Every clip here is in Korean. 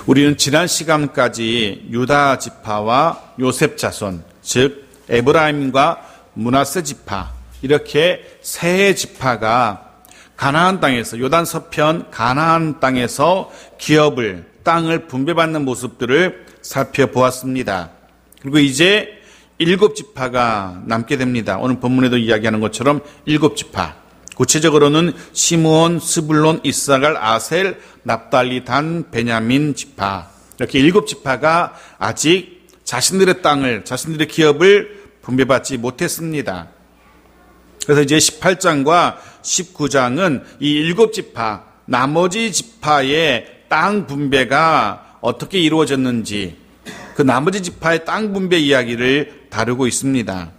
우리는 지난 시간까지 유다 지파와 요셉 자손, 즉 에브라임과 므낫세 지파, 이렇게 세 지파가 가나안 땅에서, 요단 서편 가나안 땅에서 기업을, 땅을 분배받는 모습들을 살펴보았습니다. 그리고 이제 7지파가 남게 됩니다. 오늘 본문에도 이야기하는 것처럼 7지파. 구체적으로는 시므온, 스불론, 이사갈, 아셀, 납달리, 단, 베냐민 지파. 이렇게 7지파가 아직 자신들의 땅을, 자신들의 기업을 분배받지 못했습니다. 그래서 이제 18장과 19장은 이 7지파, 나머지 지파의 땅 분배가 어떻게 이루어졌는지, 그 나머지 지파의 땅 분배 이야기를 다루고 있습니다.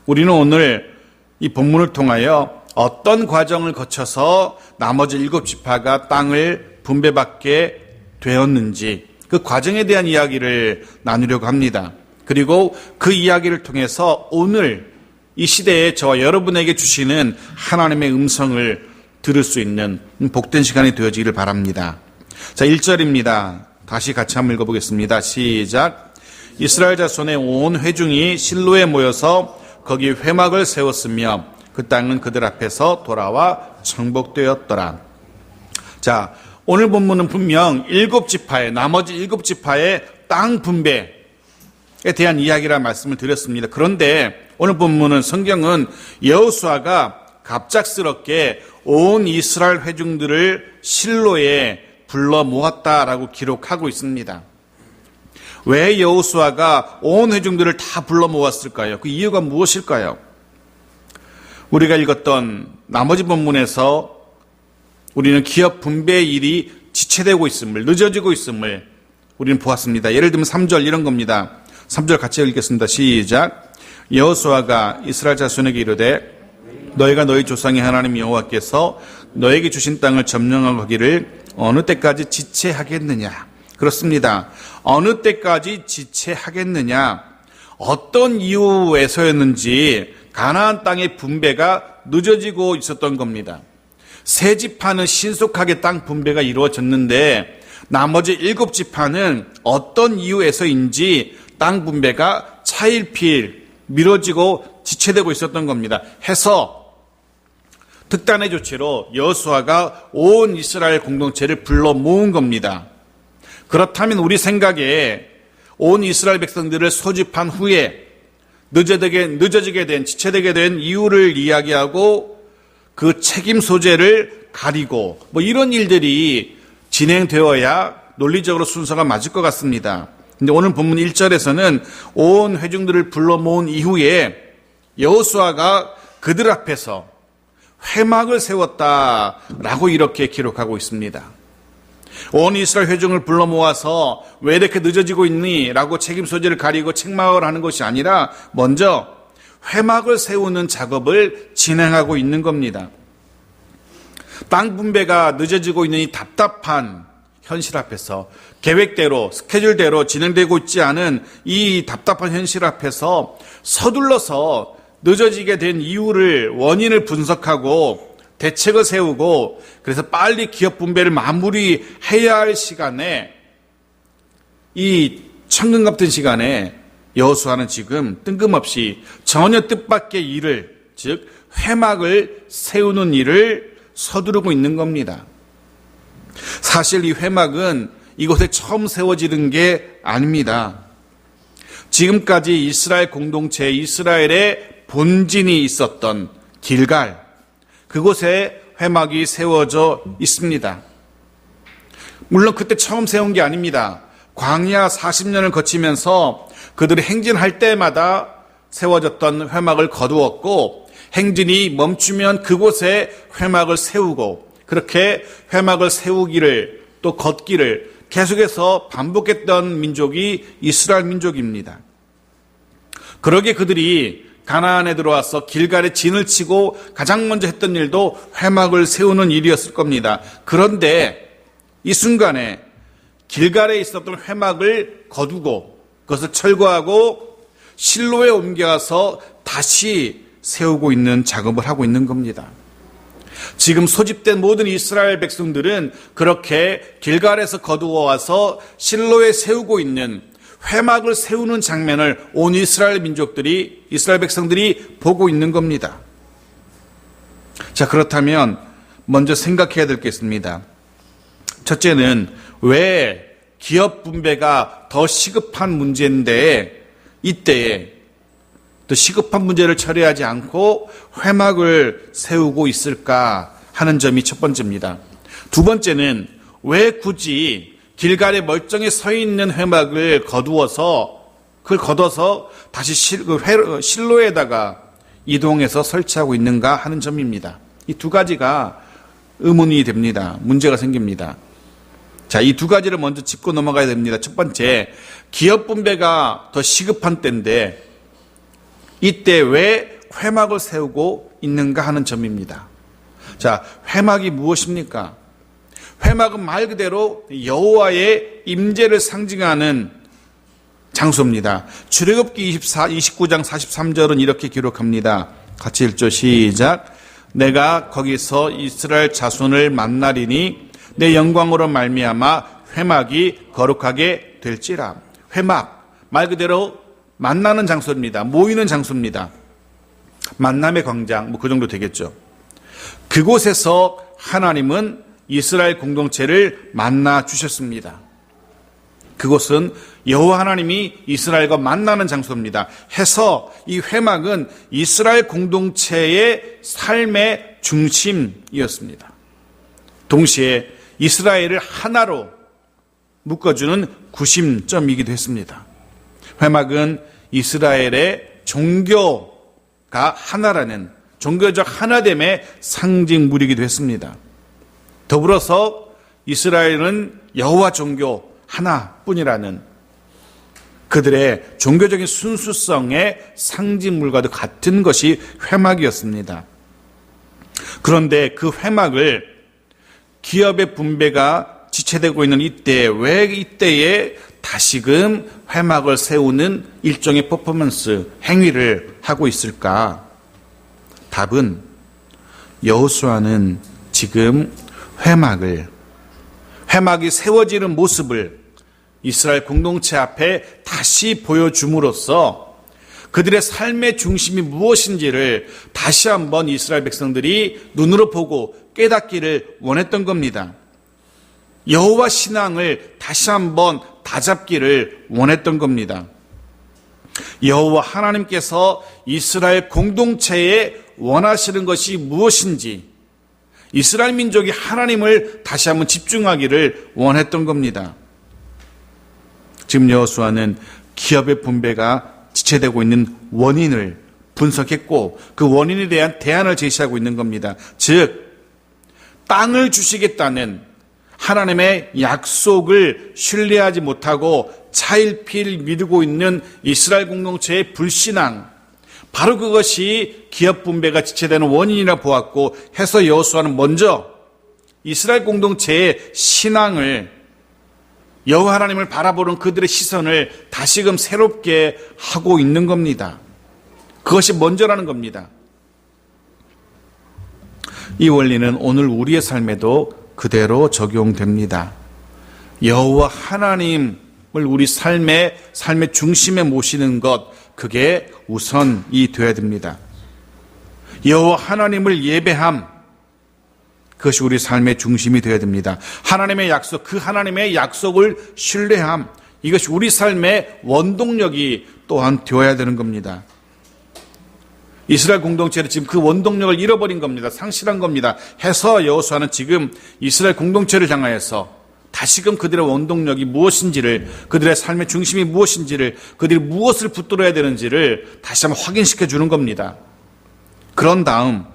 우리는 오늘 이 본문을 통하여 어떤 과정을 거쳐서 나머지 7지파가 땅을 분배받게 되었는지, 그 과정에 대한 이야기를 나누려고 합니다. 그리고 그 이야기를 통해서 오늘 이 시대에 저와 여러분에게 주시는 하나님의 음성을 들을 수 있는 복된 시간이 되어지기를 바랍니다. 자, 1절입니다. 다시 같이 한번 읽어보겠습니다. 시작. 이스라엘 자손의 온 회중이 실로에 모여서 거기 회막을 세웠으며 그 땅은 그들 앞에서 돌아와 정복되었더라. 자, 오늘 본문은 분명 7지파의, 나머지 7지파의 땅 분배에 대한 이야기라는 말씀을 드렸습니다. 그런데 오늘 본문은, 성경은 여호수아가 갑작스럽게 온 이스라엘 회중들을 실로에 불러 모았다라고 기록하고 있습니다. 왜 여호수아가 온 회중들을 다 불러 모았을까요? 그 이유가 무엇일까요? 우리가 읽었던 나머지 본문에서 우리는 기업 분배 일이 지체되고 있음을, 늦어지고 있음을 우리는 보았습니다. 예를 들면 3절 이런 겁니다. 3절 같이 읽겠습니다. 시작. 여호수아가 이스라엘 자손에게 이르되 너희가 너희 조상의 하나님 여호와께서 너에게 주신 땅을 점령하기를 어느 때까지 지체하겠느냐. 그렇습니다. 어느 때까지 지체하겠느냐. 어떤 이유에서였는지 가나안 땅의 분배가 늦어지고 있었던 겁니다. 세 지파는 신속하게 땅 분배가 이루어졌는데 나머지 7지파는 어떤 이유에서인지 땅 분배가 차일피일 미뤄지고 지체되고 있었던 겁니다. 해서 특단의 조치로 여호수아가 온 이스라엘 공동체를 불러 모은 겁니다. 그렇다면 우리 생각에 온 이스라엘 백성들을 소집한 후에 늦어지게 된, 지체되게 된 이유를 이야기하고 그 책임 소재를 가리고 이런 일들이 진행되어야 논리적으로 순서가 맞을 것 같습니다. 근데 오늘 본문 1절에서는 온 회중들을 불러 모은 이후에 여호수아가 그들 앞에서 회막을 세웠다라고 이렇게 기록하고 있습니다. 온 이스라엘 회중을 불러 모아서 왜 이렇게 늦어지고 있니? 라고 책임 소재를 가리고 책망을 하는 것이 아니라 먼저 회막을 세우는 작업을 진행하고 있는 겁니다. 땅 분배가 늦어지고 있는 이 답답한 현실 앞에서, 계획대로, 스케줄대로 진행되고 있지 않은 이 답답한 현실 앞에서 서둘러서 늦어지게 된 이유를, 원인을 분석하고 대책을 세우고, 그래서 빨리 기업 분배를 마무리해야 할 시간에, 이 천금 같은 시간에 여호수아는 지금 뜬금없이 전혀 뜻밖의 일을, 즉 회막을 세우는 일을 서두르고 있는 겁니다. 사실 이 회막은 이곳에 처음 세워지는 게 아닙니다. 지금까지 이스라엘 공동체, 이스라엘의 본진이 있었던 길갈, 그곳에 회막이 세워져 있습니다. 물론 그때 처음 세운 게 아닙니다. 광야 40년을 거치면서 그들이 행진할 때마다 세워졌던 회막을 거두었고, 행진이 멈추면 그곳에 회막을 세우고, 그렇게 회막을 세우기를, 또 걷기를 계속해서 반복했던 민족이 이스라엘 민족입니다. 그러기에 그들이 가나안에 들어와서 길갈에 진을 치고 가장 먼저 했던 일도 회막을 세우는 일이었을 겁니다. 그런데 이 순간에 길갈에 있었던 회막을 거두고 그것을 철거하고 실로에 옮겨가서 다시 세우고 있는 작업을 하고 있는 겁니다. 지금 소집된 모든 이스라엘 백성들은 그렇게 길갈에서 거두어 와서 실로에 세우고 있는 회막을 세우는 장면을 온 이스라엘 백성들이 보고 있는 겁니다. 자, 그렇다면 먼저 생각해야 될 게 있습니다. 첫째는 왜 기업 분배가 더 시급한 문제인데 이때에 또 시급한 문제를 처리하지 않고 회막을 세우고 있을까 하는 점이 첫 번째입니다. 두 번째는 왜 굳이 길갈에 멀쩡히 서 있는 회막을 걷어서 다시 실로에다가 이동해서 설치하고 있는가 하는 점입니다. 이 두 가지가 의문이 됩니다. 문제가 생깁니다. 자, 이 두 가지를 먼저 짚고 넘어가야 됩니다. 첫 번째, 기업 분배가 더 시급한 때인데 이때 왜 회막을 세우고 있는가 하는 점입니다. 자, 회막이 무엇입니까? 회막은 말 그대로 여호와의 임재를 상징하는 장소입니다. 출애굽기 29장 43절은 이렇게 기록합니다. 같이 읽죠. 시작. 내가 거기서 이스라엘 자손을 만나리니 내 영광으로 말미암아 회막이 거룩하게 될지라. 회막, 말 그대로 만나는 장소입니다. 모이는 장소입니다. 만남의 광장, 그 정도 되겠죠. 그곳에서 하나님은 이스라엘 공동체를 만나 주셨습니다. 그곳은 여호와 하나님이 이스라엘과 만나는 장소입니다. 해서 이 회막은 이스라엘 공동체의 삶의 중심이었습니다. 동시에 이스라엘을 하나로 묶어주는 구심점이기도 했습니다. 회막은 이스라엘의 종교가 하나라는 종교적 하나됨의 상징물이기도 했습니다. 더불어서 이스라엘은 여호와 종교 하나뿐이라는 그들의 종교적인 순수성의 상징물과도 같은 것이 회막이었습니다. 그런데 그 회막을 기업의 분배가 지체되고 있는 이때, 왜 이때에 다시금 회막을 세우는 일종의 퍼포먼스, 행위를 하고 있을까? 답은 여호수아는 지금 회막이 세워지는 모습을 이스라엘 공동체 앞에 다시 보여줌으로써 그들의 삶의 중심이 무엇인지를 다시 한번 이스라엘 백성들이 눈으로 보고 깨닫기를 원했던 겁니다. 여호와 신앙을 다시 한번 다잡기를 원했던 겁니다. 여호와 하나님께서 이스라엘 공동체에 원하시는 것이 무엇인지 이스라엘 민족이 하나님을 다시 한번 집중하기를 원했던 겁니다. 지금 여호수아는 기업의 분배가 지체되고 있는 원인을 분석했고 그 원인에 대한 대안을 제시하고 있는 겁니다. 즉 땅을 주시겠다는 하나님의 약속을 신뢰하지 못하고 차일피일 미루고 있는 이스라엘 공동체의 불신앙, 바로 그것이 기업 분배가 지체되는 원인이라 보았고 해서 여호수아는 먼저 이스라엘 공동체의 신앙을 여호와 하나님을 바라보는 그들의 시선을 다시금 새롭게 하고 있는 겁니다. 그것이 먼저라는 겁니다. 이 원리는 오늘 우리의 삶에도 그대로 적용됩니다. 여호와 하나님을 우리 삶의 중심에 모시는 것, 그게 우선이 되어야 됩니다. 여호와 하나님을 예배함, 그것이 우리 삶의 중심이 되어야 됩니다. 하나님의 약속, 그 하나님의 약속을 신뢰함, 이것이 우리 삶의 원동력이 또한 되어야 되는 겁니다. 이스라엘 공동체는 지금 그 원동력을 잃어버린 겁니다. 상실한 겁니다. 해서 여호수아는 지금 이스라엘 공동체를 향하여서 다시금 그들의 원동력이 무엇인지를, 그들의 삶의 중심이 무엇인지를, 그들이 무엇을 붙들어야 되는지를 다시 한번 확인시켜 주는 겁니다. 그런 다음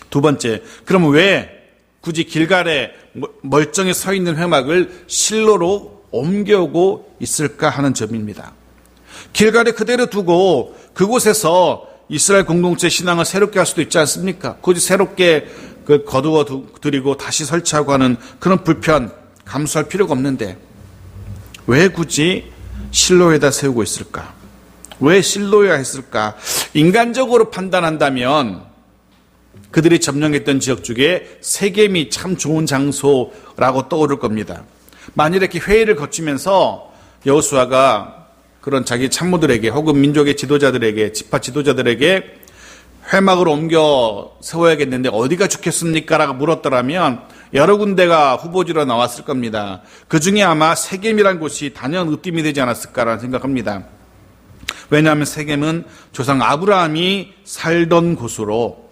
두 번째, 그럼 왜 굳이 길갈에 멀쩡히 서 있는 회막을 실로로 옮겨오고 있을까 하는 점입니다. 길갈에 그대로 두고 그곳에서 이스라엘 공동체 신앙을 새롭게 할 수도 있지 않습니까? 굳이 새롭게 거두어 드리고 다시 설치하고 하는 그런 불편 감수할 필요가 없는데 왜 굳이 실로에다 세우고 있을까? 왜 실로에야 했을까? 인간적으로 판단한다면 그들이 점령했던 지역 중에 세겜이 참 좋은 장소라고 떠오를 겁니다. 만일 이렇게 회의를 거치면서 여호수아가 그런 자기 참모들에게 혹은 민족의 지도자들에게, 지파 지도자들에게 회막을 옮겨 세워야겠는데 어디가 좋겠습니까? 라고 물었더라면 여러 군데가 후보지로 나왔을 겁니다. 그 중에 아마 세겜이란 곳이 단연 으뜸이 되지 않았을까라는 생각합니다. 왜냐하면 세겜은 조상 아브라함이 살던 곳으로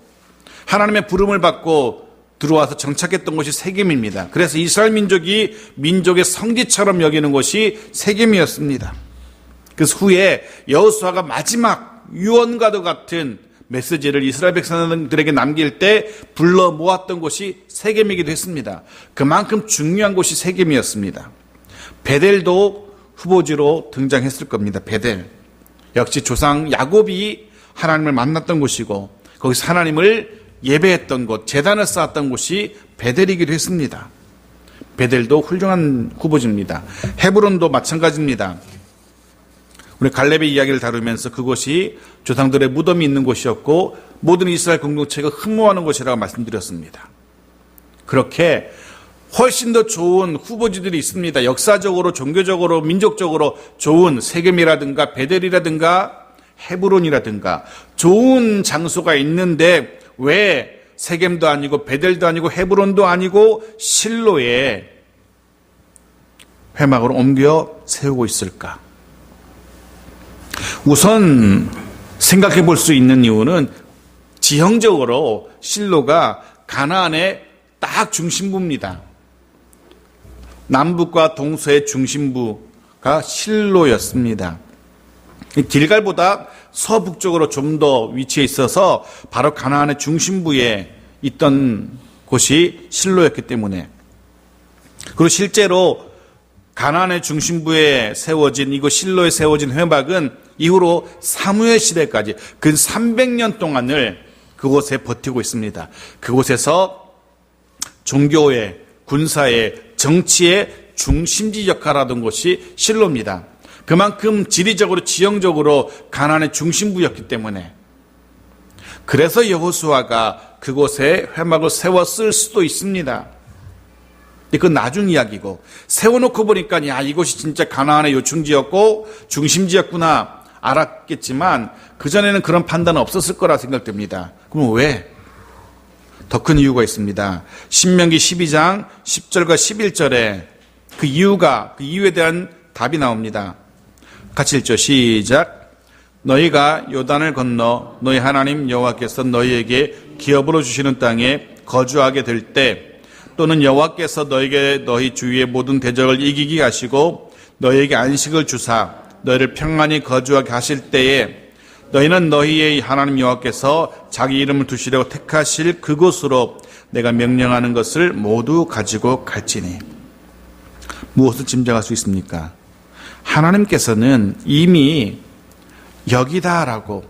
하나님의 부름을 받고 들어와서 정착했던 곳이 세겜입니다. 그래서 이스라엘 민족이 민족의 성지처럼 여기는 곳이 세겜이었습니다. 그래서 후에 여호수아가 마지막 유언과도 같은 메시지를 이스라엘 백성들에게 남길 때 불러 모았던 곳이 세겜이기도 했습니다. 그만큼 중요한 곳이 세겜이었습니다. 베델도 후보지로 등장했을 겁니다. 베델. 역시 조상 야곱이 하나님을 만났던 곳이고 거기서 하나님을 예배했던 곳, 제단을 쌓았던 곳이 베델이기도 했습니다. 베델도 훌륭한 후보지입니다. 헤브론도 마찬가지입니다. 우리 갈렙의 이야기를 다루면서 그곳이 조상들의 무덤이 있는 곳이었고 모든 이스라엘 공동체가 흠모하는 곳이라고 말씀드렸습니다. 그렇게 훨씬 더 좋은 후보지들이 있습니다. 역사적으로, 종교적으로, 민족적으로 좋은 세겜이라든가 베델이라든가 헤브론이라든가 좋은 장소가 있는데 왜 세겜도 아니고 베델도 아니고 헤브론도 아니고 실로에 회막을 옮겨 세우고 있을까? 우선 생각해 볼 수 있는 이유는 지형적으로 실로가 가나안의 딱 중심부입니다. 남북과 동서의 중심부가 실로였습니다. 길갈보다 서북쪽으로 좀 더 위치해 있어서 바로 가나안의 중심부에 있던 곳이 실로였기 때문에, 그리고 실제로 가나안의 중심부에 세워진 이곳 실로에 세워진 회막은 이후로 사무엘 시대까지 근 300년 동안을 그곳에 버티고 있습니다. 그곳에서 종교의, 군사의, 정치의 중심지 역할을 하던 곳이 실로입니다. 그만큼 지리적으로, 지형적으로 가나안의 중심부였기 때문에, 그래서 여호수아가 그곳에 회막을 세웠을 수도 있습니다. 그건 나중 이야기고, 세워놓고 보니까 야, 이곳이 진짜 가나안의 요충지였고 중심지였구나 알았겠지만 그전에는 그런 판단은 없었을 거라 생각됩니다. 그럼 왜? 더 큰 이유가 있습니다. 신명기 12장 10절과 11절에 그 이유에 대한 답이 나옵니다. 같이 읽죠. 시작. 너희가 요단을 건너 너희 하나님 여호와께서 너희에게 기업으로 주시는 땅에 거주하게 될 때, 또는 여호와께서 너희에게 너희 주위의 모든 대적을 이기게 하시고 너희에게 안식을 주사 너희를 평안히 거주하게 하실 때에, 너희는 너희의 하나님 여호와께서 자기 이름을 두시려고 택하실 그곳으로 내가 명령하는 것을 모두 가지고 갈지니. 무엇을 짐작할 수 있습니까? 하나님께서는 이미 여기다라고,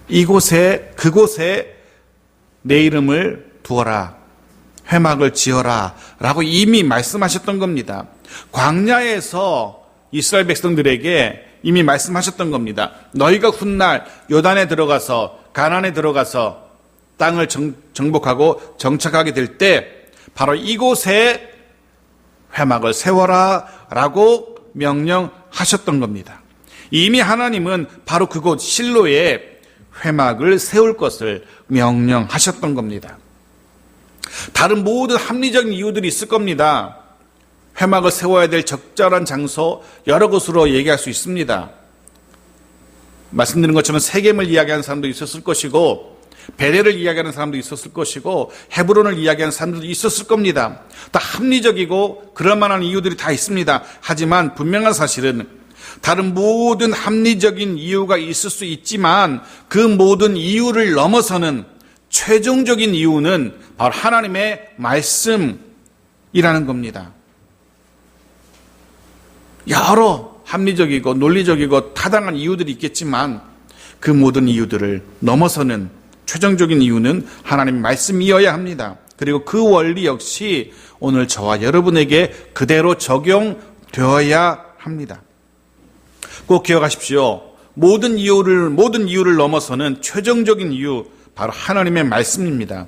이곳에, 그곳에 내 이름을 두어라, 회막을 지어라 라고 이미 말씀하셨던 겁니다. 광야에서 이스라엘 백성들에게 이미 말씀하셨던 겁니다. 너희가 훗날 요단에 들어가서, 가나안에 들어가서 땅을 정복하고 정착하게 될 때 바로 이곳에 회막을 세워라 라고 명령하셨던 겁니다. 이미 하나님은 바로 그곳 실로에 회막을 세울 것을 명령하셨던 겁니다. 다른 모든 합리적인 이유들이 있을 겁니다. 회막을 세워야 될 적절한 장소 여러 곳으로 얘기할 수 있습니다. 말씀드린 것처럼 세겜을 이야기하는 사람도 있었을 것이고, 베델을 이야기하는 사람도 있었을 것이고, 헤브론을 이야기하는 사람들도 있었을 겁니다. 다 합리적이고 그럴 만한 이유들이 다 있습니다. 하지만 분명한 사실은 다른 모든 합리적인 이유가 있을 수 있지만 그 모든 이유를 넘어서는 최종적인 이유는 바로 하나님의 말씀이라는 겁니다. 여러 합리적이고 논리적이고 타당한 이유들이 있겠지만 그 모든 이유들을 넘어서는 최종적인 이유는 하나님의 말씀이어야 합니다. 그리고 그 원리 역시 오늘 저와 여러분에게 그대로 적용되어야 합니다. 꼭 기억하십시오. 모든 이유를 넘어서는 최종적인 이유, 바로 하나님의 말씀입니다.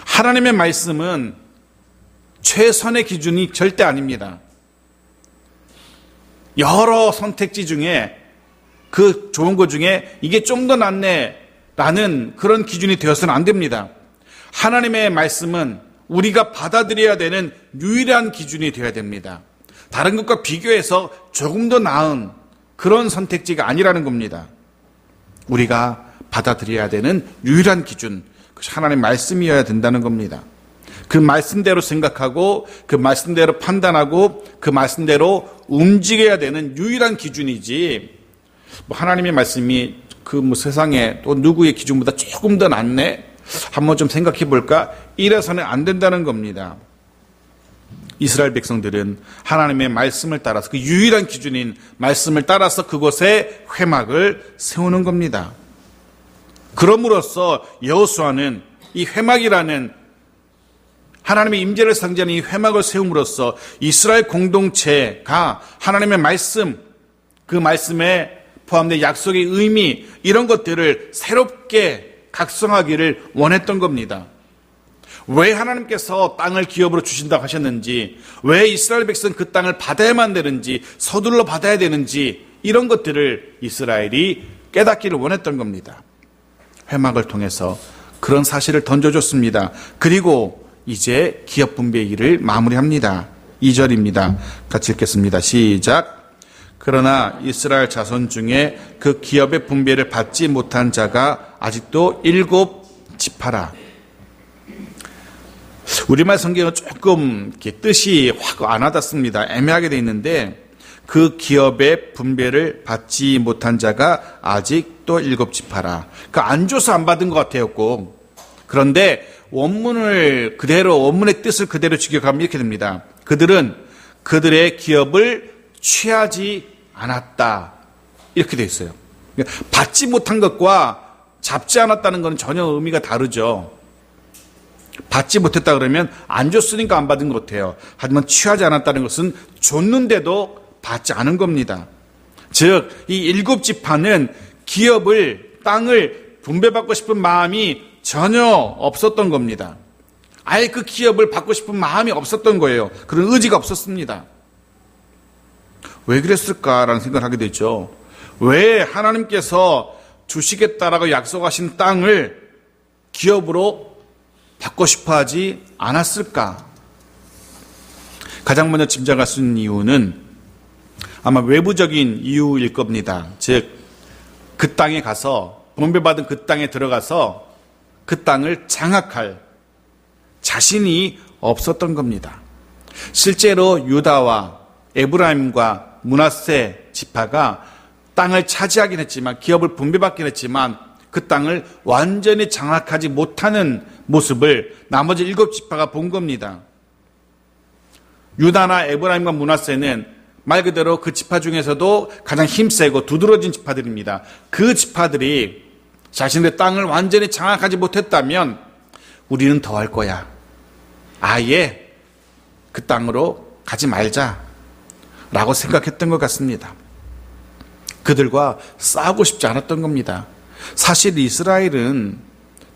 하나님의 말씀은 최선의 기준이 절대 아닙니다. 여러 선택지 중에 그 좋은 것 중에 이게 좀 더 낫네라는 그런 기준이 되어서는 안 됩니다. 하나님의 말씀은 우리가 받아들여야 되는 유일한 기준이 되어야 됩니다. 다른 것과 비교해서 조금 더 나은 그런 선택지가 아니라는 겁니다. 우리가 받아들여야 되는 유일한 기준, 그것이 하나님의 말씀이어야 된다는 겁니다. 그 말씀대로 생각하고 그 말씀대로 판단하고 그 말씀대로 움직여야 되는 유일한 기준이지, 하나님의 말씀이 세상에 또 누구의 기준보다 조금 더 낫네? 한번 좀 생각해 볼까? 이래서는 안 된다는 겁니다. 이스라엘 백성들은 하나님의 말씀을 따라서 그 유일한 기준인 말씀을 따라서 그곳에 회막을 세우는 겁니다. 그럼으로써 여호수아는 이 회막이라는 하나님의 임재를 상징하는 이 회막을 세움으로써 이스라엘 공동체가 하나님의 말씀, 그 말씀에 포함된 약속의 의미, 이런 것들을 새롭게 각성하기를 원했던 겁니다. 왜 하나님께서 땅을 기업으로 주신다고 하셨는지, 왜 이스라엘 백성 그 땅을 받아야만 되는지, 서둘러 받아야 되는지, 이런 것들을 이스라엘이 깨닫기를 원했던 겁니다. 회막을 통해서 그런 사실을 던져줬습니다. 그리고 이제 기업 분배의 일을 마무리합니다. 2절입니다. 같이 읽겠습니다. 시작. 그러나 이스라엘 자손 중에 그 기업의 분배를 받지 못한 자가 아직도 7지파라. 우리말 성경은 조금 이렇게 뜻이 확 안 와닿습니다. 애매하게 돼 있는데, 그 기업의 분배를 받지 못한 자가 아직도 7지파라. 그러니까 안 줘서 안 받은 것 같아요, 꼭. 그런데 원문의 뜻을 그대로 직역하면 이렇게 됩니다. 그들은 그들의 기업을 취하지 않았다. 이렇게 돼 있어요. 받지 못한 것과 잡지 않았다는 것은 전혀 의미가 다르죠. 받지 못했다 그러면 안 줬으니까 안 받은 것 같아요. 하지만 취하지 않았다는 것은 줬는데도 받지 않은 겁니다. 즉, 이 7지파는 기업을, 땅을 분배받고 싶은 마음이 전혀 없었던 겁니다. 아예 그 기업을 받고 싶은 마음이 없었던 거예요. 그런 의지가 없었습니다. 왜 그랬을까라는 생각을 하게 되죠. 왜 하나님께서 주시겠다라고 약속하신 땅을 기업으로 받고 싶어 하지 않았을까? 가장 먼저 짐작할 수 있는 이유는 아마 외부적인 이유일 겁니다. 즉, 그 땅에 가서, 분배받은 그 땅에 들어가서 그 땅을 장악할 자신이 없었던 겁니다. 실제로 유다와 에브라임과 므낫세 지파가 땅을 차지하긴 했지만, 기업을 분배받긴 했지만 그 땅을 완전히 장악하지 못하는 모습을 나머지 7지파가 본 겁니다. 유다나 에브라임과 므낫세는 말 그대로 그 지파 중에서도 가장 힘세고 두드러진 지파들입니다. 그 지파들이 자신의 땅을 완전히 장악하지 못했다면 우리는 더 할 거야. 아예 그 땅으로 가지 말자 라고 생각했던 것 같습니다. 그들과 싸우고 싶지 않았던 겁니다. 사실 이스라엘은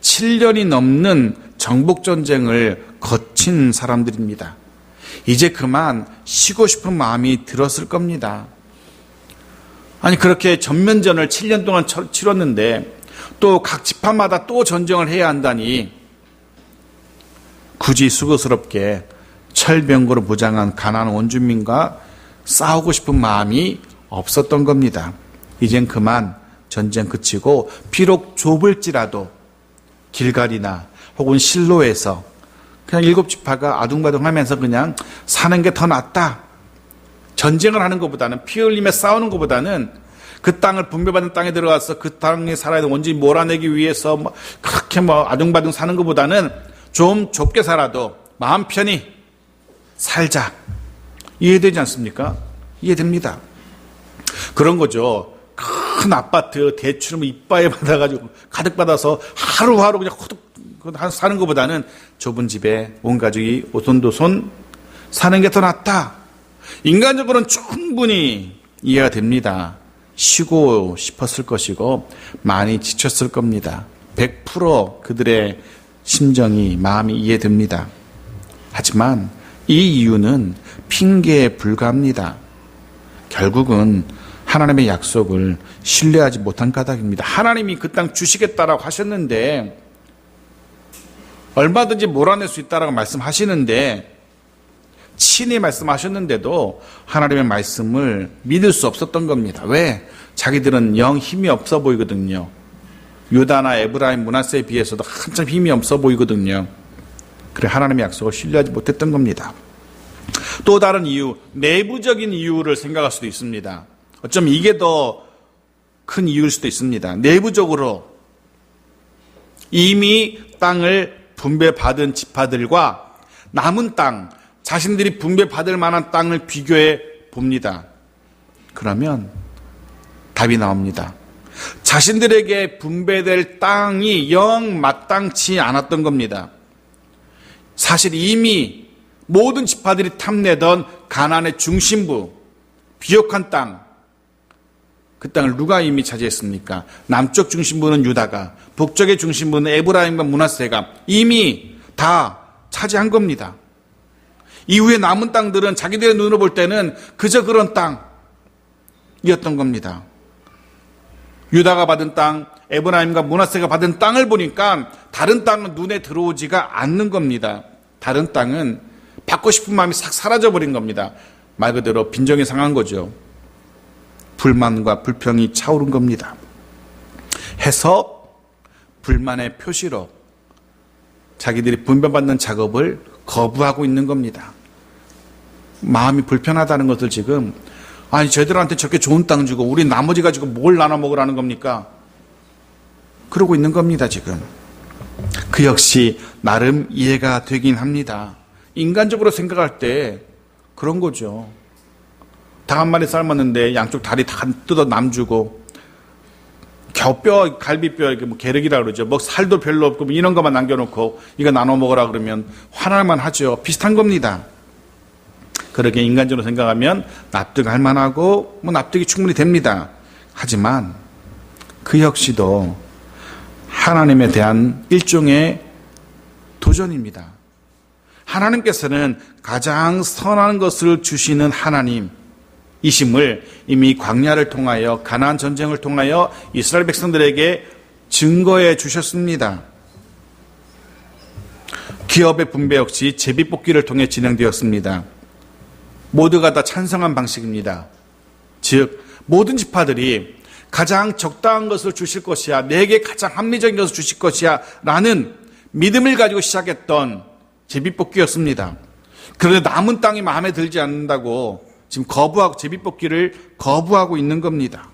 7년이 넘는 정복전쟁을 거친 사람들입니다. 이제 그만 쉬고 싶은 마음이 들었을 겁니다. 아니, 그렇게 전면전을 7년 동안 치렀는데 또 각 지파마다 또 전쟁을 해야 한다니, 굳이 수고스럽게 철병거로 무장한 가나안 원주민과 싸우고 싶은 마음이 없었던 겁니다. 이젠 그만 전쟁 그치고 비록 좁을지라도 길갈이나 혹은 실로에서 그냥 7지파가 아둥바둥하면서 그냥 사는 게 더 낫다. 전쟁을 하는 것보다는, 피 흘리며 싸우는 것보다는 그 땅을 분배받은 땅에 들어가서 그 땅에 살아야 되는 원주민 몰아내기 위해서 그렇게 아둥바둥 사는 것보다는 좀 좁게 살아도 마음 편히 살자. 이해되지 않습니까? 이해됩니다. 그런 거죠. 큰 아파트 대출을 이빠이 받아가지고 가득 받아서 하루하루 그냥 호둑 사는 것보다는 좁은 집에 온 가족이 오손도손 사는 게 더 낫다. 인간적으로는 충분히 이해가 됩니다. 쉬고 싶었을 것이고 많이 지쳤을 겁니다. 100% 그들의 심정이, 마음이 이해됩니다. 하지만 이 이유는 핑계에 불과합니다. 결국은 하나님의 약속을 신뢰하지 못한 까닭입니다. 하나님이 그 땅 주시겠다라고 하셨는데, 얼마든지 몰아낼 수 있다라고 말씀하시는데, 친히 말씀하셨는데도 하나님의 말씀을 믿을 수 없었던 겁니다. 왜? 자기들은 영 힘이 없어 보이거든요. 유다나 에브라임, 므낫세에 비해서도 한참 힘이 없어 보이거든요. 그래 하나님의 약속을 신뢰하지 못했던 겁니다. 또 다른 이유, 내부적인 이유를 생각할 수도 있습니다. 어쩌면 이게 더 큰 이유일 수도 있습니다. 내부적으로 이미 땅을 분배받은 지파들과 남은 땅, 자신들이 분배받을 만한 땅을 비교해 봅니다. 그러면 답이 나옵니다. 자신들에게 분배될 땅이 영 마땅치 않았던 겁니다. 사실 이미 모든 지파들이 탐내던 가나안의 중심부, 비옥한 땅, 그 땅을 누가 이미 차지했습니까? 남쪽 중심부는 유다가, 북쪽의 중심부는 에브라임과 므낫세가 이미 다 차지한 겁니다. 이후에 남은 땅들은 자기들의 눈으로 볼 때는 그저 그런 땅이었던 겁니다. 유다가 받은 땅, 에브라임과 므낫세가 받은 땅을 보니까 다른 땅은 눈에 들어오지가 않는 겁니다. 다른 땅은 받고 싶은 마음이 싹 사라져버린 겁니다. 말 그대로 빈정이 상한 거죠. 불만과 불평이 차오른 겁니다. 해서 불만의 표시로 자기들이 분배받는 작업을 거부하고 있는 겁니다. 마음이 불편하다는 것을 지금, 아니 쟤들한테 저렇게 좋은 땅 주고 우리 나머지 가지고 뭘 나눠 먹으라는 겁니까? 그러고 있는 겁니다. 지금 그 역시 나름 이해가 되긴 합니다. 인간적으로 생각할 때 그런 거죠. 닭 한 마리 삶았는데 양쪽 다리 다 뜯어 남주고 뼈, 갈비뼈, 이렇게 뭐 게르기라 그러죠. 뭐 살도 별로 없고 뭐 이런 것만 남겨놓고 이거 나눠 먹으라 그러면 화날만 하죠. 비슷한 겁니다. 그렇게 인간적으로 생각하면 납득할 만하고 뭐 납득이 충분히 됩니다. 하지만 그 역시도 하나님에 대한 일종의 도전입니다. 하나님께서는 가장 선한 것을 주시는 하나님이심을 이미 광야를 통하여 가나안 전쟁을 통하여 이스라엘 백성들에게 증거해 주셨습니다. 기업의 분배 역시 제비뽑기를 통해 진행되었습니다. 모두가 다 찬성한 방식입니다. 즉 모든 지파들이 가장 적당한 것을 주실 것이야, 내게 가장 합리적인 것을 주실 것이야 라는 믿음을 가지고 시작했던 제비뽑기였습니다. 그런데 남은 땅이 마음에 들지 않는다고 지금 제비뽑기를 거부하고 있는 겁니다.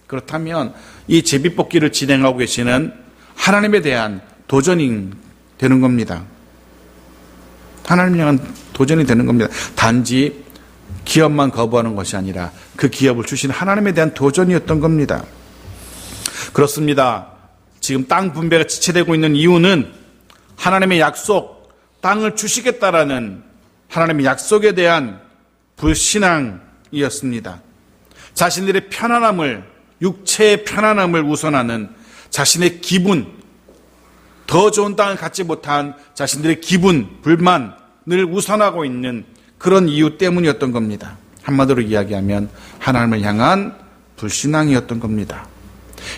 그렇다면 이 제비뽑기를 진행하고 계시는 하나님에 대한 도전이 되는 겁니다. 하나님에 대한 도전이 되는 겁니다. 단지 기업만 거부하는 것이 아니라 그 기업을 주신 하나님에 대한 도전이었던 겁니다. 그렇습니다. 지금 땅 분배가 지체되고 있는 이유는 하나님의 약속, 땅을 주시겠다라는 하나님의 약속에 대한 불신앙이었습니다. 자신들의 편안함을, 육체의 편안함을 우선하는 자신의 기분, 더 좋은 땅을 갖지 못한 자신들의 기분, 불만을 우선하고 있는 그런 이유 때문이었던 겁니다. 한마디로 이야기하면 하나님을 향한 불신앙이었던 겁니다.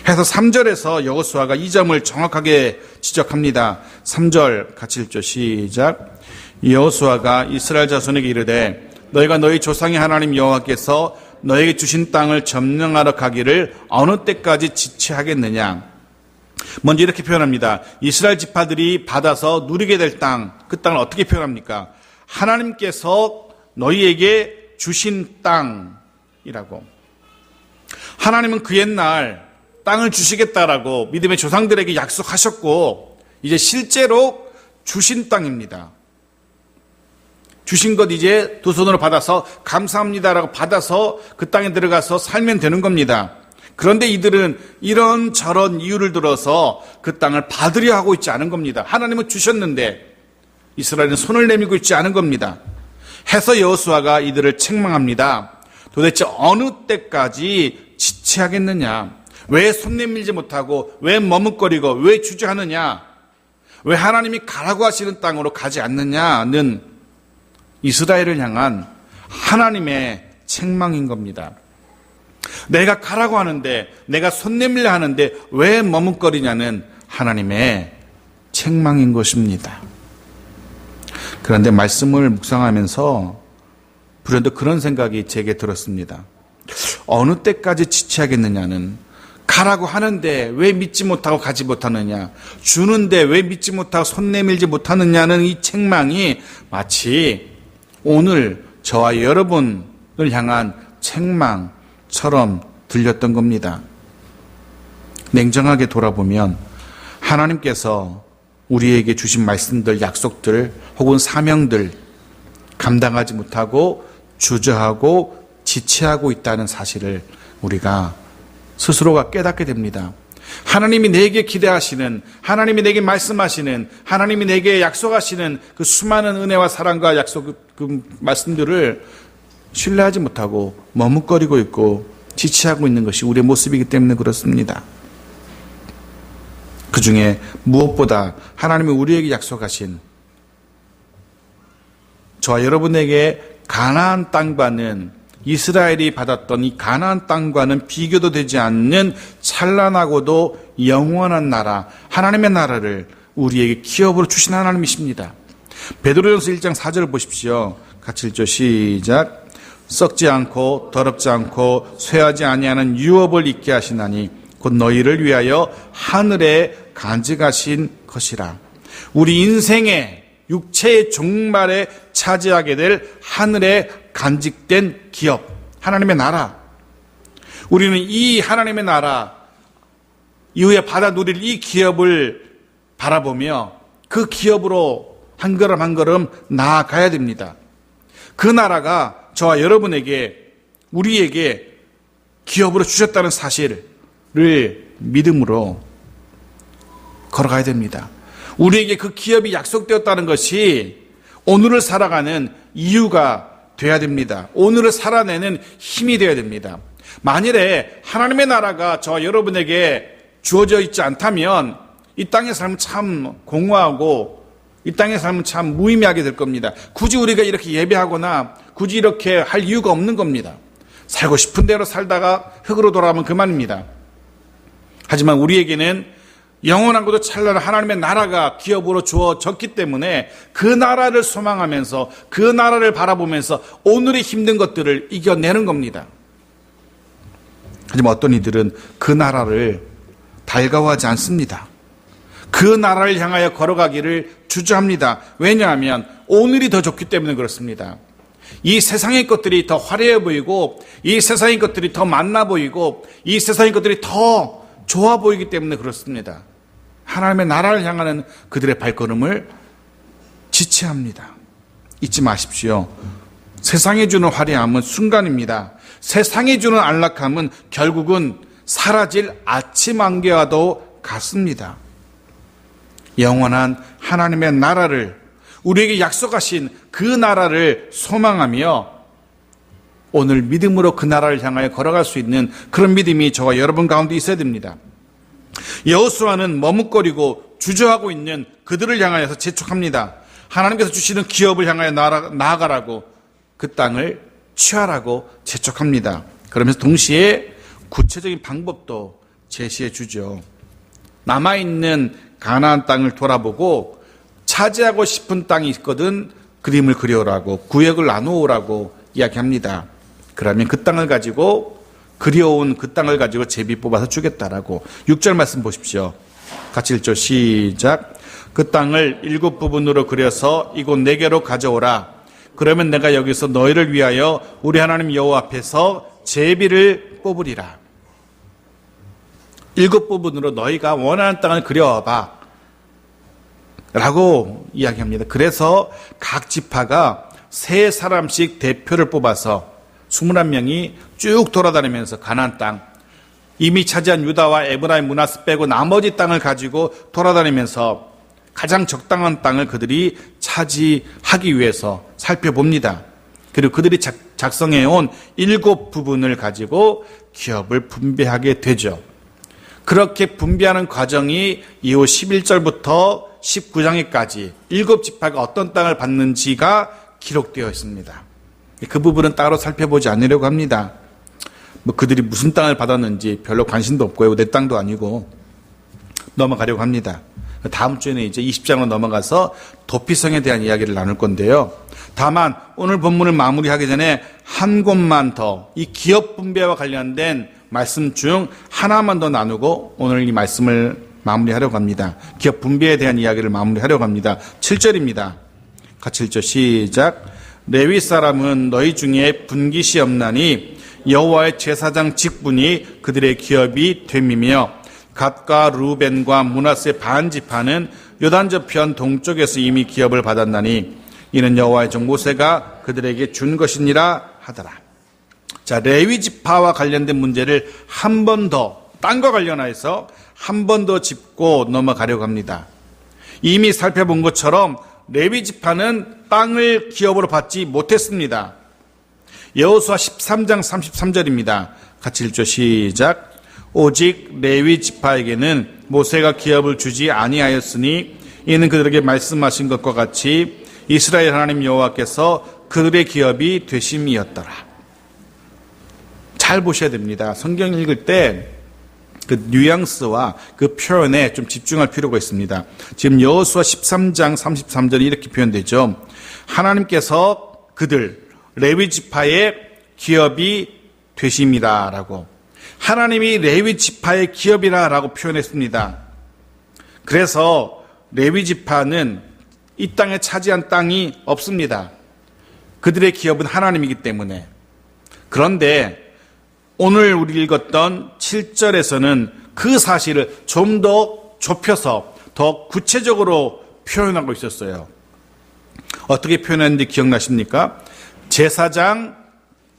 해서 3절에서 여호수아가 이 점을 정확하게 지적합니다. 3절 같이 읽죠. 시작. 여호수아가 이스라엘 자손에게 이르되 너희가 너희 조상의 하나님 여호와께서 너에게 주신 땅을 점령하러 가기를 어느 때까지 지체하겠느냐. 먼저 이렇게 표현합니다. 이스라엘 지파들이 받아서 누리게 될 땅, 그 땅을 어떻게 표현합니까? 하나님께서 너희에게 주신 땅이라고. 하나님은 그 옛날 땅을 주시겠다라고 믿음의 조상들에게 약속하셨고 이제 실제로 주신 땅입니다. 주신 것 이제 두 손으로 받아서 감사합니다라고 받아서 그 땅에 들어가서 살면 되는 겁니다. 그런데 이들은 이런저런 이유를 들어서 그 땅을 받으려 하고 있지 않은 겁니다. 하나님은 주셨는데 이스라엘은 손을 내밀고 있지 않은 겁니다. 해서 여호수아가 이들을 책망합니다. 도대체 어느 때까지 지체하겠느냐? 왜 손 내밀지 못하고 왜 머뭇거리고 왜 주저하느냐? 왜 하나님이 가라고 하시는 땅으로 가지 않느냐는 이스라엘을 향한 하나님의 책망인 겁니다. 내가 가라고 하는데, 내가 손 내밀려 하는데 왜 머뭇거리냐는 하나님의 책망인 것입니다. 그런데 말씀을 묵상하면서 불현듯 그런 생각이 제게 들었습니다. 어느 때까지 지체하겠느냐는, 가라고 하는데 왜 믿지 못하고 가지 못하느냐, 주는데 왜 믿지 못하고 손 내밀지 못하느냐는 이 책망이 마치 오늘 저와 여러분을 향한 책망처럼 들렸던 겁니다. 냉정하게 돌아보면 하나님께서 우리에게 주신 말씀들, 약속들 혹은 사명들 감당하지 못하고 주저하고 지체하고 있다는 사실을 우리가 스스로가 깨닫게 됩니다. 하나님이 내게 기대하시는, 하나님이 내게 말씀하시는, 하나님이 내게 약속하시는 그 수많은 은혜와 사랑과 약속, 그 말씀들을 신뢰하지 못하고 머뭇거리고 있고 지체하고 있는 것이 우리의 모습이기 때문에 그렇습니다. 그 중에 무엇보다 하나님이 우리에게 약속하신 저와 여러분에게 가나안 땅과는, 이스라엘이 받았던 이 가나안 땅과는 비교도 되지 않는 찬란하고도 영원한 나라, 하나님의 나라를 우리에게 기업으로 주신 하나님이십니다. 베드로전서 1장 4절을 보십시오. 같이 읽죠. 시작. 썩지 않고 더럽지 않고 쇠하지 아니하는 유업을 잊게 하시나니 곧 너희를 위하여 하늘에 간직하신 것이라. 우리 인생의 육체의 종말에 차지하게 될 하늘에 간직된 기업, 하나님의 나라. 우리는 이 하나님의 나라 이후에 받아 누릴 이 기업을 바라보며 그 기업으로 한 걸음 한 걸음 나아가야 됩니다. 그 나라가 저와 여러분에게, 우리에게 기업으로 주셨다는 사실을 믿음으로 걸어가야 됩니다. 우리에게 그 기업이 약속되었다는 것이 오늘을 살아가는 이유가 돼야 됩니다. 오늘을 살아내는 힘이 되어야 됩니다. 만일에 하나님의 나라가 저와 여러분에게 주어져 있지 않다면 이 땅의 삶은 참 공허하고 이 땅의 삶은 참 무의미하게 될 겁니다. 굳이 우리가 이렇게 예배하거나 굳이 이렇게 할 이유가 없는 겁니다. 살고 싶은 대로 살다가 흙으로 돌아가면 그만입니다. 하지만 우리에게는 영원하고도 찬란한 하나님의 나라가 기업으로 주어졌기 때문에 그 나라를 소망하면서 그 나라를 바라보면서 오늘의 힘든 것들을 이겨내는 겁니다. 하지만 어떤 이들은 그 나라를 달가워하지 않습니다. 그 나라를 향하여 걸어가기를 주저합니다. 왜냐하면 오늘이 더 좋기 때문에 그렇습니다. 이 세상의 것들이 더 화려해 보이고 이 세상의 것들이 더 만나 보이고 이 세상의 것들이 더 좋아 보이기 때문에 그렇습니다. 하나님의 나라를 향하는 그들의 발걸음을 지체합니다. 잊지 마십시오. 세상이 주는 화려함은 순간입니다. 세상이 주는 안락함은 결국은 사라질 아침 안개와도 같습니다. 영원한 하나님의 나라를, 우리에게 약속하신 그 나라를 소망하며 오늘 믿음으로 그 나라를 향하여 걸어갈 수 있는 그런 믿음이 저와 여러분 가운데 있어야 됩니다. 여호수아는 머뭇거리고 주저하고 있는 그들을 향하여서 재촉합니다. 하나님께서 주시는 기업을 향하여 나아가라고, 그 땅을 취하라고 재촉합니다. 그러면서 동시에 구체적인 방법도 제시해 주죠. 남아있는 가나안 땅을 돌아보고 차지하고 싶은 땅이 있거든 그림을 그려오라고, 구역을 나누어오라고 이야기합니다. 그러면 그 땅을 가지고, 그려온 그 땅을 가지고 제비 뽑아서 주겠다라고. 6절 말씀 보십시오. 같이 읽죠. 시작. 그 땅을 7부분으로 그려서 이곳 내게로 가져오라. 그러면 내가 여기서 너희를 위하여 우리 하나님 여호와 앞에서 제비를 뽑으리라. 7부분으로 너희가 원하는 땅을 그려와봐 라고 이야기합니다. 그래서 각 지파가 3사람씩 대표를 뽑아서 21명이 쭉 돌아다니면서 가나안 땅, 이미 차지한 유다와 에브라임, 므낫세 빼고 나머지 땅을 가지고 돌아다니면서 가장 적당한 땅을 그들이 차지하기 위해서 살펴봅니다. 그리고 그들이 작성해온 7부분을 가지고 기업을 분배하게 되죠. 그렇게 분배하는 과정이 이후 11절부터 19장에까지 7지파가 어떤 땅을 받는지가 기록되어 있습니다. 그 부분은 따로 살펴보지 않으려고 합니다. 그들이 무슨 땅을 받았는지 별로 관심도 없고요. 내 땅도 아니고 넘어가려고 합니다. 다음 주에는 이제 20장으로 넘어가서 도피성에 대한 이야기를 나눌 건데요. 다만 오늘 본문을 마무리하기 전에 한 곳만 더 이 기업 분배와 관련된 말씀 중 하나만 더 나누고 오늘 이 말씀을 마무리하려고 합니다. 기업 분배에 대한 이야기를 마무리하려고 합니다. 7절입니다. 같이 7절 시작. 레위 사람은 너희 중에 분깃이 없나니 여호와의 제사장 직분이 그들의 기업이 됨이며 갓과 루벤과 므낫세 반 지파는 요단 저편 동쪽에서 이미 기업을 받았나니 이는 여호와의 종 모세가 그들에게 준 것이니라 하더라. 자, 레위 지파와 관련된 문제를 한 번 더 땅과 관련해서 한 번 더 짚고 넘어가려고 합니다. 이미 살펴본 것처럼 레위 지파는 땅을 기업으로 받지 못했습니다. 여호수아 13장 33절입니다. 같이 읽죠. 시작. 오직 레위 지파에게는 모세가 기업을 주지 아니하였으니 이는 그들에게 말씀하신 것과 같이 이스라엘 하나님 여호와께서 그들의 기업이 되심이었더라. 잘 보셔야 됩니다. 성경 읽을 때 그 뉘앙스와 그 표현에 좀 집중할 필요가 있습니다. 지금 여호수아 13장 33절이 이렇게 표현되죠. 하나님께서 그들 레위 지파의 기업이 되심이라라고, 하나님이 레위 지파의 기업이라라고 표현했습니다. 그래서 레위 지파는 이 땅에 차지한 땅이 없습니다. 그들의 기업은 하나님이기 때문에. 그런데 오늘 우리 읽었던 7절에서는 그 사실을 좀 더 좁혀서 더 구체적으로 표현하고 있었어요. 어떻게 표현했는지 기억나십니까? 제사장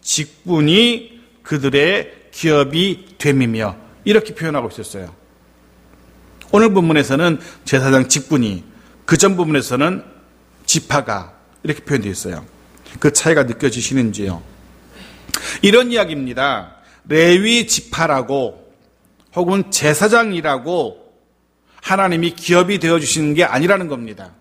직분이 그들의 기업이 됨이며 이렇게 표현하고 있었어요. 오늘 본문에서는 제사장 직분이, 그 전 부분에서는 지파가 이렇게 표현되어 있어요. 그 차이가 느껴지시는지요? 이런 이야기입니다. 레위 지파라고 혹은 제사장이라고 하나님이 기업이 되어주시는 게 아니라는 겁니다.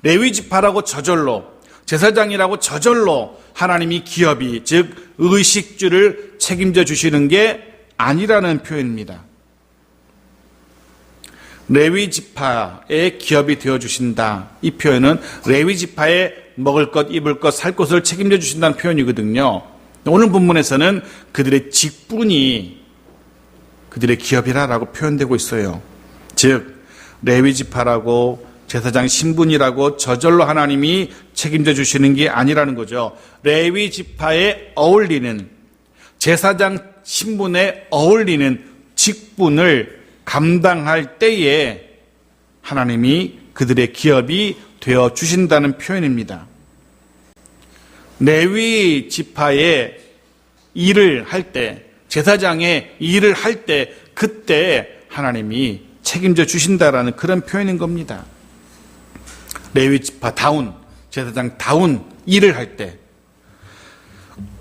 레위 지파라고 저절로, 제사장이라고 저절로 하나님이 기업이, 즉 의식주를 책임져 주시는 게 아니라는 표현입니다. 레위 지파의 기업이 되어 주신다. 이 표현은 레위 지파의 먹을 것, 입을 것, 살 것을 책임져 주신다는 표현이거든요. 오늘 본문에서는 그들의 직분이 그들의 기업이라고 표현되고 있어요. 즉 레위 지파라고 제사장 신분이라고 저절로 하나님이 책임져 주시는 게 아니라는 거죠. 레위 지파에 어울리는, 제사장 신분에 어울리는 직분을 감당할 때에 하나님이 그들의 기업이 되어 주신다는 표현입니다. 레위 지파의 일을 할 때, 제사장의 일을 할 때, 그때 하나님이 책임져 주신다라는 그런 표현인 겁니다. 레위 지파다운, 제사장다운 일을 할 때,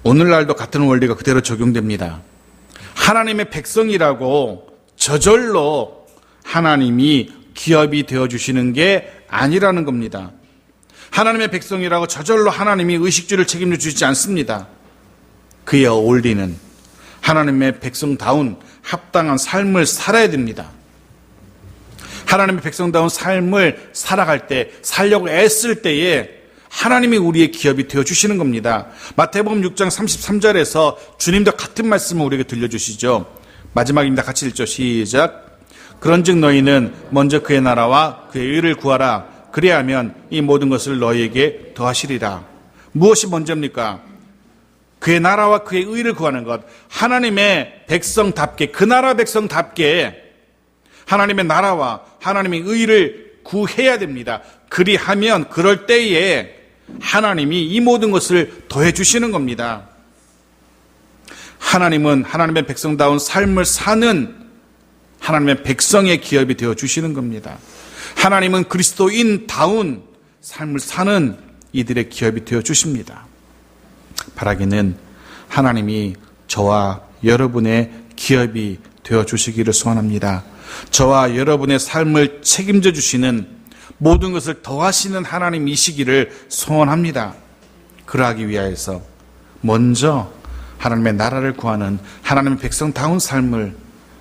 오늘날도 같은 원리가 그대로 적용됩니다. 하나님의 백성이라고 저절로 하나님이 기업이 되어주시는 게 아니라는 겁니다. 하나님의 백성이라고 저절로 하나님이 의식주를 책임져 주시지 않습니다. 그에 어울리는 하나님의 백성다운 합당한 삶을 살아야 됩니다. 하나님의 백성다운 삶을 살아갈 때, 살려고 애쓸 때에 하나님이 우리의 기업이 되어주시는 겁니다. 마태복음 6장 33절에서 주님도 같은 말씀을 우리에게 들려주시죠. 마지막입니다. 같이 읽죠. 시작. 그런즉 너희는 먼저 그의 나라와 그의 의를 구하라. 그리하면 이 모든 것을 너희에게 더하시리라. 무엇이 먼저입니까? 그의 나라와 그의 의를 구하는 것. 하나님의 백성답게, 그 나라 백성답게 하나님의 나라와 하나님의 의를 구해야 됩니다. 그리하면 그럴 때에 하나님이 이 모든 것을 더해 주시는 겁니다. 하나님은 하나님의 백성다운 삶을 사는 하나님의 백성의 기업이 되어 주시는 겁니다. 하나님은 그리스도인다운 삶을 사는 이들의 기업이 되어 주십니다. 바라기는 하나님이 저와 여러분의 기업이 되어 주시기를 소원합니다. 저와 여러분의 삶을 책임져 주시는, 모든 것을 더하시는 하나님이시기를 소원합니다. 그러하기 위하여서 먼저 하나님의 나라를 구하는 하나님의 백성다운 삶을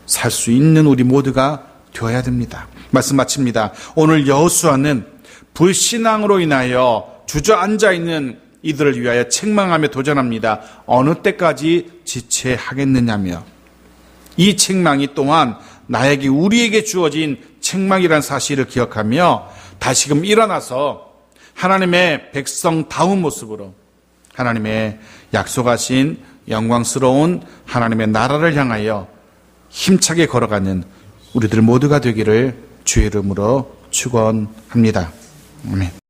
살 수 있는 우리 모두가 되어야 됩니다. 말씀 마칩니다. 오늘 여호수아는 불신앙으로 인하여 주저앉아 있는 이들을 위하여 책망하며 도전합니다. 어느 때까지 지체하겠느냐며. 이 책망이 또한 나에게 우리에게 주어진 책망이라는 사실을 기억하며 다시금 일어나서 하나님의 백성다운 모습으로 하나님의 약속하신 영광스러운 하나님의 나라를 향하여 힘차게 걸어가는 우리들 모두가 되기를 주의 이름으로 축원합니다. 아멘.